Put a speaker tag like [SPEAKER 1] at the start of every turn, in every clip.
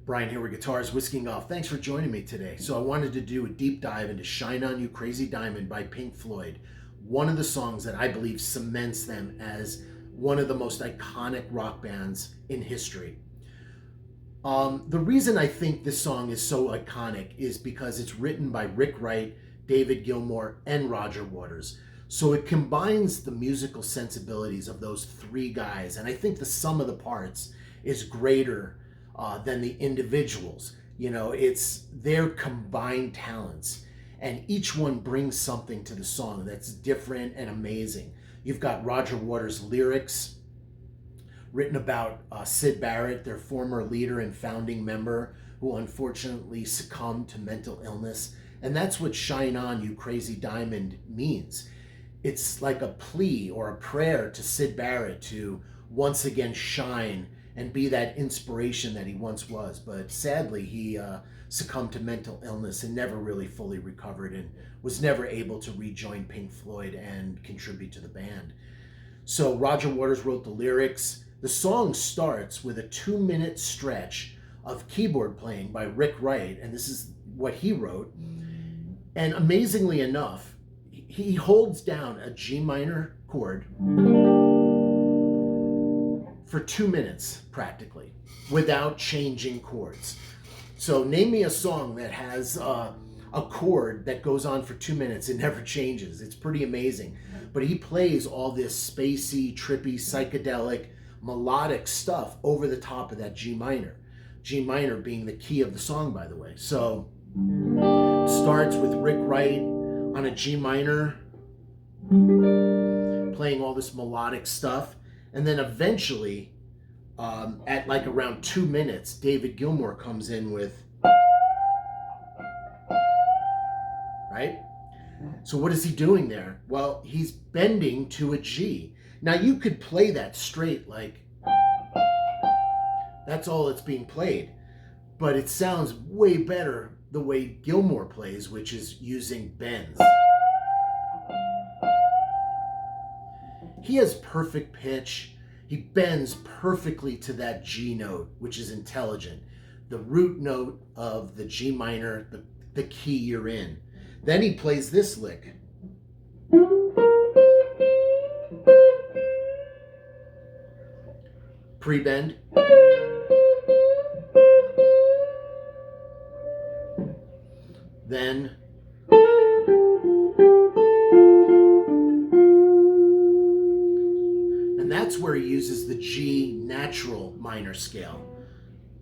[SPEAKER 1] Brian here with Guitars Whiskey Golf. Thanks for joining me today. So I wanted to do a deep dive into Shine On You Crazy Diamond by Pink Floyd, one of the songs that I believe cements them as one of the most iconic rock bands in history. The reason I think this song is so iconic is because it's written by Rick Wright, David Gilmour, and Roger Waters. So it combines the musical sensibilities of those three guys, and I think the sum of the parts is greater than the individuals. You know, it's their combined talents, and each one brings something to the song that's different and amazing. You've got Roger Waters' lyrics written about Syd Barrett, their former leader and founding member, who unfortunately succumbed to mental illness. And that's what Shine On You Crazy Diamond means. It's like a plea or a prayer to Syd Barrett to once again shine and be that inspiration that he once was. But sadly, he succumbed to mental illness and never really fully recovered and was never able to rejoin Pink Floyd and contribute to the band. So Roger Waters wrote the lyrics. The song starts with a 2-minute stretch of keyboard playing by Rick Wright, and this is what he wrote. And amazingly enough, he holds down a G minor chord for 2 minutes practically without changing chords. So name me a song that has a chord that goes on for 2 minutes and never changes. It's pretty amazing. But he plays all this spacey, trippy, psychedelic, melodic stuff over the top of that G minor. G minor being the key of the song, by the way. So it starts with Rick Wright on a G minor, playing all this melodic stuff. And then eventually, at like around 2 minutes, David Gilmour comes in with, right? So what is he doing there? Well, he's bending to a G. Now you could play that straight, like that's all that's being played. But it sounds way better the way Gilmour plays, which is using bends. He has perfect pitch. He bends perfectly to that G note, which is intelligent. The root note of the G minor, the key you're in. Then he plays this lick. Pre-bend. Then that's where he uses the G natural minor scale.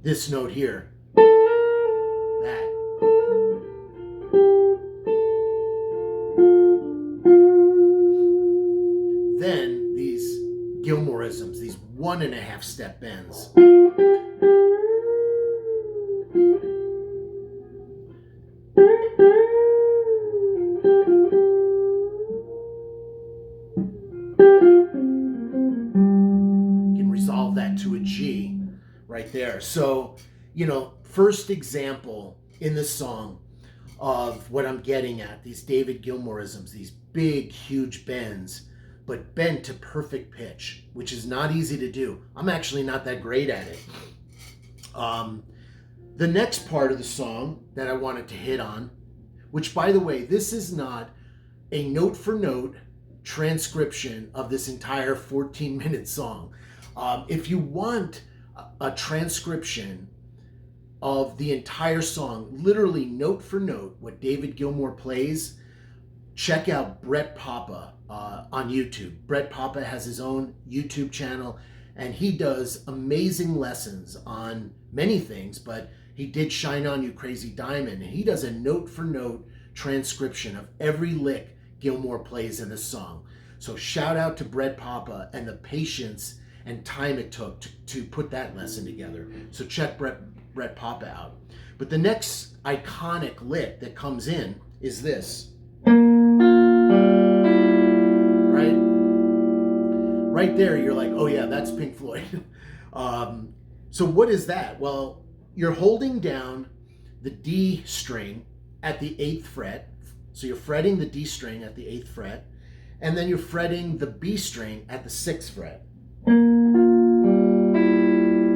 [SPEAKER 1] This note here. That. Then these Gilmourisms, these 1.5 step bends. Resolve that to a G right there. So, you know, first example in this song of what I'm getting at, these David Gilmourisms, these big, huge bends, but bent to perfect pitch, which is not easy to do. I'm actually not that great at it. The next part of the song that I wanted to hit on, which, by the way, this is not a note-for-note transcription of this entire 14-minute song. If you want a transcription of the entire song, literally note for note, what David Gilmour plays, check out Brett Papa on YouTube. Brett Papa has his own YouTube channel, and he does amazing lessons on many things, but he did Shine On You Crazy Diamond, and he does a note for note transcription of every lick Gilmour plays in this song. So shout out to Brett Papa and the patience and time it took to put that lesson together. So check Brett Papa out. But the next iconic lick that comes in is this. Right? Right there, you're like, oh yeah, that's Pink Floyd. So what is that? Well, you're holding down the D string at the 8th fret. So you're fretting the D string at the 8th fret, and then you're fretting the B string at the 6th fret.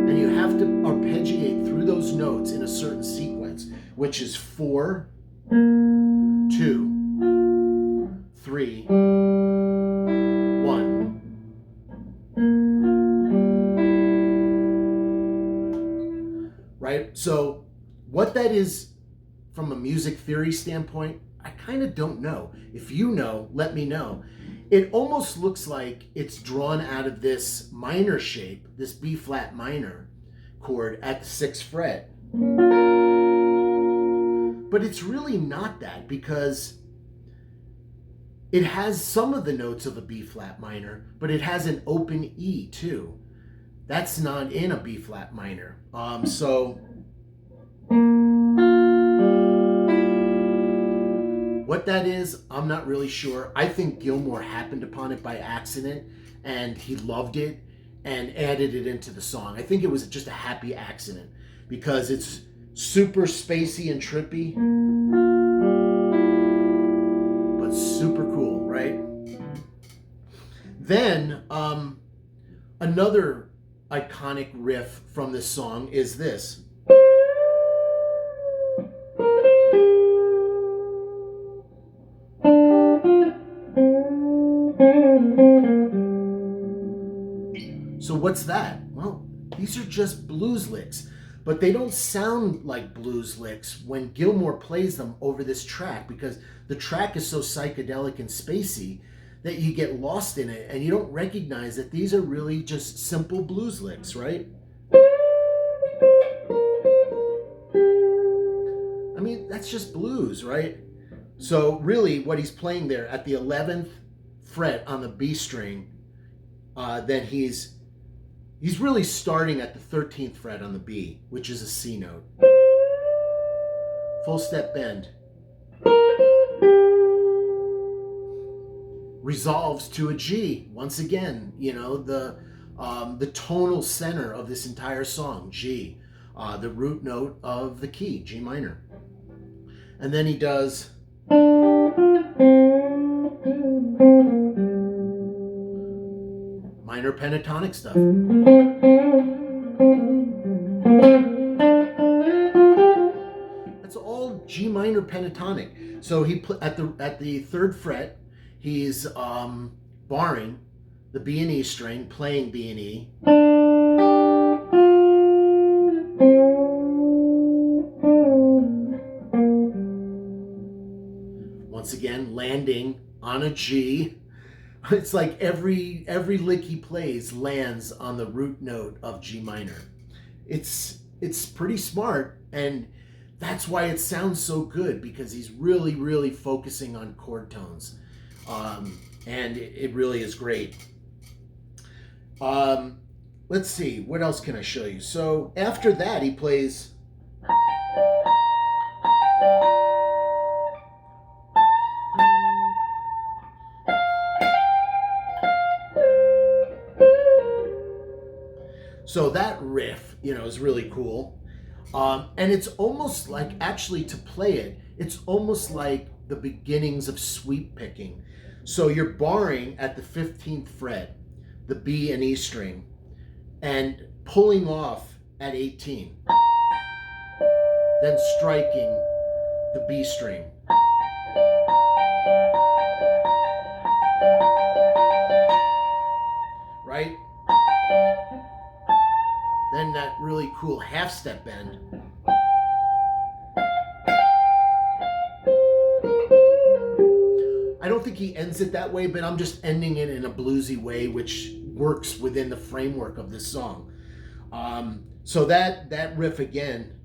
[SPEAKER 1] And you have to arpeggiate through those notes which is 4, 2, 3, 1. Right? So what that is from a music theory standpoint, I kind of don't know. If you know, let me know. It almost looks like it's drawn out of this minor shape, this B flat minor chord at the 6th fret. But it's really not that, because it has some of the notes of a B flat minor, but it has an open E too. That's not in a B flat minor. So what that is, I'm not really sure. I think Gilmour happened upon it by accident and he loved it and added it into the song. I think it was just a happy accident because it's super spacey and trippy, but super cool, right? Then another iconic riff from this song is this. So what's that? Well, these are just blues licks, but they don't sound like blues licks when Gilmour plays them over this track, because the track is so psychedelic and spacey that you get lost in it and you don't recognize that these are really just simple blues licks, right? I mean, that's just blues, right? So really what he's playing there at the 11th fret on the B string, then he's really starting at the 13th fret on the B, which is a C note. Full step bend. Resolves to a G. Once again, you know, the tonal center of this entire song, G. The root note of the key, G minor. And then he does minor pentatonic stuff. That's all G minor pentatonic. So he at the 3rd fret, he's barring the B and E string, playing B and E. Once again, landing on a G. It's like every lick he plays lands on the root note of G minor. It's pretty smart, and that's why it sounds so good, because he's really, really focusing on chord tones. And it really is great. Let's see, what else can I show you? So after that, he plays so that riff, you know, is really cool. And it's almost like, actually, to play it, it's almost like the beginnings of sweep picking. So you're barring at the 15th fret, the B and E string, and pulling off at 18. Then striking the B string. Right? Then that really cool half step bend. I don't think he ends it that way, but I'm just ending it in a bluesy way, which works within the framework of this song. So that riff again.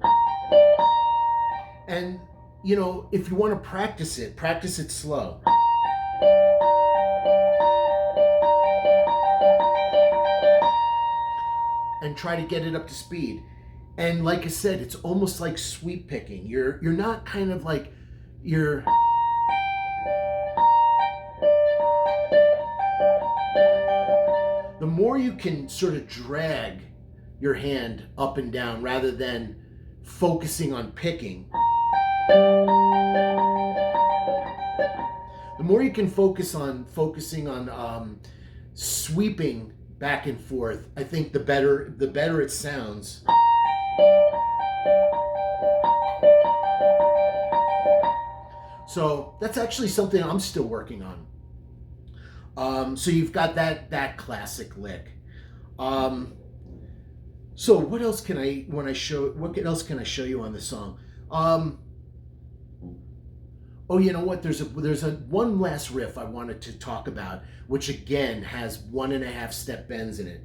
[SPEAKER 1] And, you know, if you want to practice it slow. And try to get it up to speed. And like I said, it's almost like sweep picking. You're not kind of like, you're the more you can sort of drag your hand up and down rather than focusing on picking, the more you can focusing on sweeping back and forth, I think the better it sounds. So that's actually something I'm still working on. So you've got that classic lick. So what else can I what else can I show you on the song? Oh, you know what? There's a one last riff I wanted to talk about, which again has 1.5 step bends in it,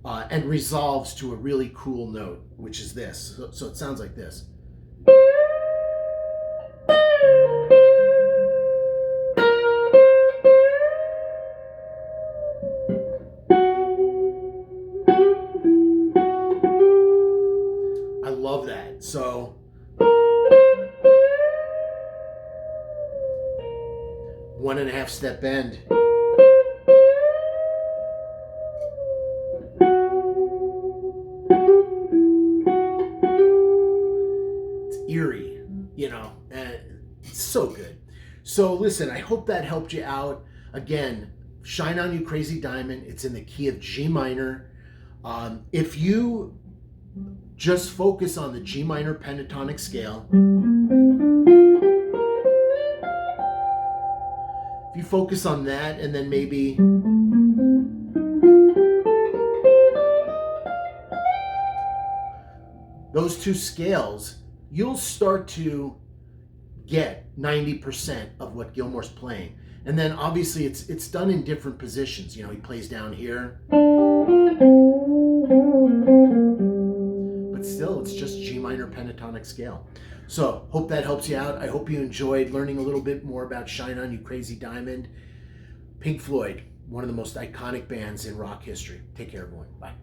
[SPEAKER 1] and resolves to a really cool note, which is this. So it sounds like this. I love that. So 1.5 step bend. It's eerie, you know, and it's so good. So listen, I hope that helped you out. Again, Shine On You Crazy Diamond. It's in the key of G minor. If you just focus on the G minor pentatonic scale, if you focus on that and then maybe those two scales, you'll start to get 90% of what Gilmour's playing. And then obviously it's done in different positions. You know, he plays down here, but still it's just G minor pentatonic scale. So hope that helps you out. I hope you enjoyed learning a little bit more about Shine On You Crazy Diamond. Pink Floyd, one of the most iconic bands in rock history. Take care, everyone. Bye.